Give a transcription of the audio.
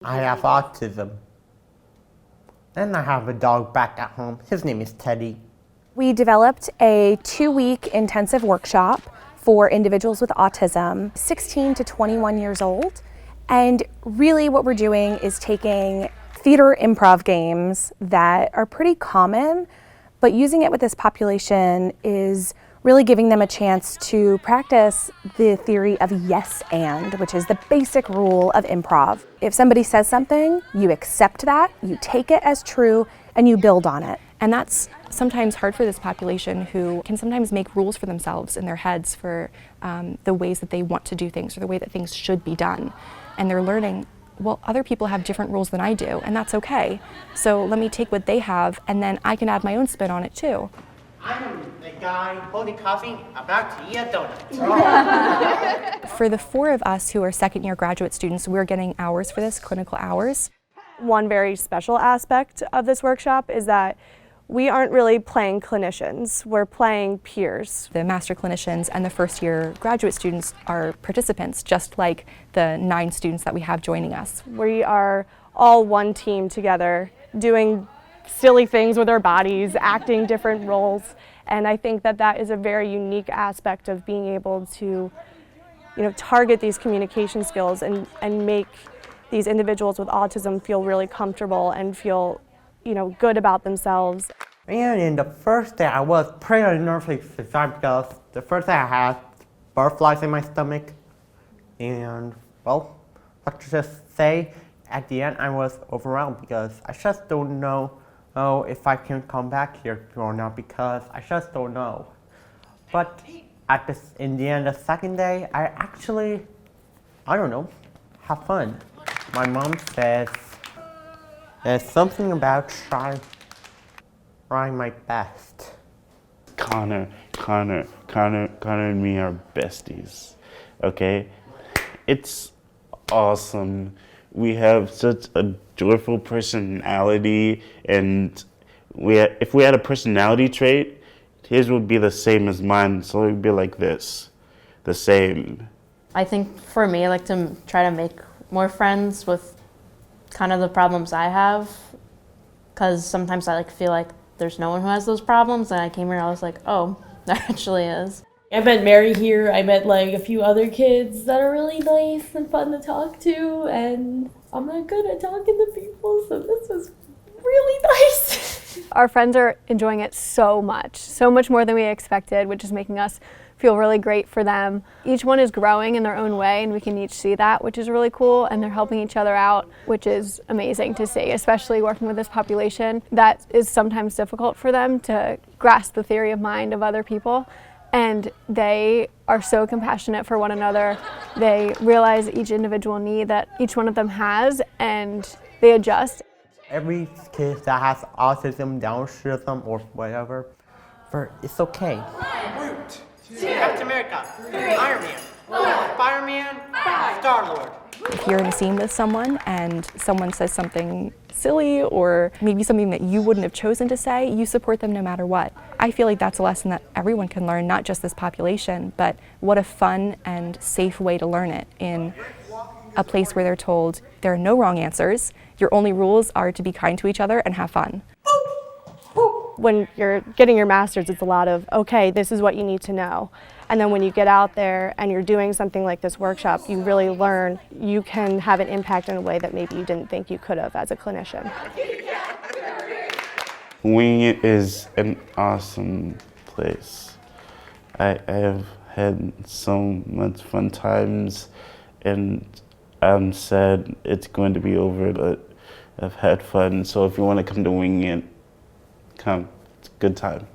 I have autism. And I have a dog back at home. His name is Teddy. We developed a 2-week intensive workshop for individuals with autism, 16 to 21 years old. And really what we're doing is taking theater improv games that are pretty common, but using it with this population is really giving them a chance to practice the theory of yes and, which is the basic rule of improv. If somebody says something, you accept that, you take it as true, and you build on it. And that's sometimes hard for this population who can sometimes make rules for themselves in their heads for the ways that they want to do things or the way that things should be done. And they're learning, well, other people have different rules than I do, and that's okay. So let me take what they have, and then I can add my own spin on it too. I'm the guy holding coffee about to eat a donut. For the 4 of us who are second-year graduate students, we're getting hours for this, clinical hours. One very special aspect of this workshop is that we aren't really playing clinicians, we're playing peers. The master clinicians and the first-year graduate students are participants, just like the 9 students that we have joining us. We are all one team together, doing silly things with our bodies, acting different roles, and I think that that is a very unique aspect of being able to, target these communication skills and make these individuals with autism feel really comfortable and feel, good about themselves. And in the first day, I was pretty nervous because the first day I had butterflies in my stomach, and well, let's just say at the end I was overwhelmed because I just don't know if I can come back here or not because I just don't know. But in the end of the second day, I actually, have fun. My mom says there's something about trying my best. Conor and me are besties, okay? It's awesome. We have such a joyful personality, and if we had a personality trait, his would be the same as mine, so it would be like this, the same. I think for me, I like to try to make more friends with kind of the problems I have, because sometimes I feel like there's no one who has those problems, and I came here, I was like, oh, there actually is. I met Mary here, I met a few other kids that are really nice and fun to talk to, and I'm not good at talking to people, so this was really nice. Our friends are enjoying it so much more than we expected, which is making us feel really great for them. Each one is growing in their own way, and we can each see that, which is really cool, and they're helping each other out, which is amazing to see, especially working with this population. That is sometimes difficult for them to grasp the theory of mind of other people, and they are so compassionate for one another. They realize each individual need that each one of them has, and they adjust. Every kid that has autism, Down syndrome, or whatever, it's okay. Root. Captain America, Iron Man, Spider-Man, Star-Lord. If you're in a scene with someone and someone says something silly or maybe something that you wouldn't have chosen to say, you support them no matter what. I feel like that's a lesson that everyone can learn, not just this population, but what a fun and safe way to learn it in a place where they're told there are no wrong answers, your only rules are to be kind to each other and have fun. When you're getting your master's, it's a lot of, okay, this is what you need to know. And then when you get out there and you're doing something like this workshop, you really learn you can have an impact in a way that maybe you didn't think you could have as a clinician. Winging It is an awesome place. I have had so much fun times, and I'm sad it's going to be over, but I've had fun. So if you want to come to Winging It, come. It's a good time.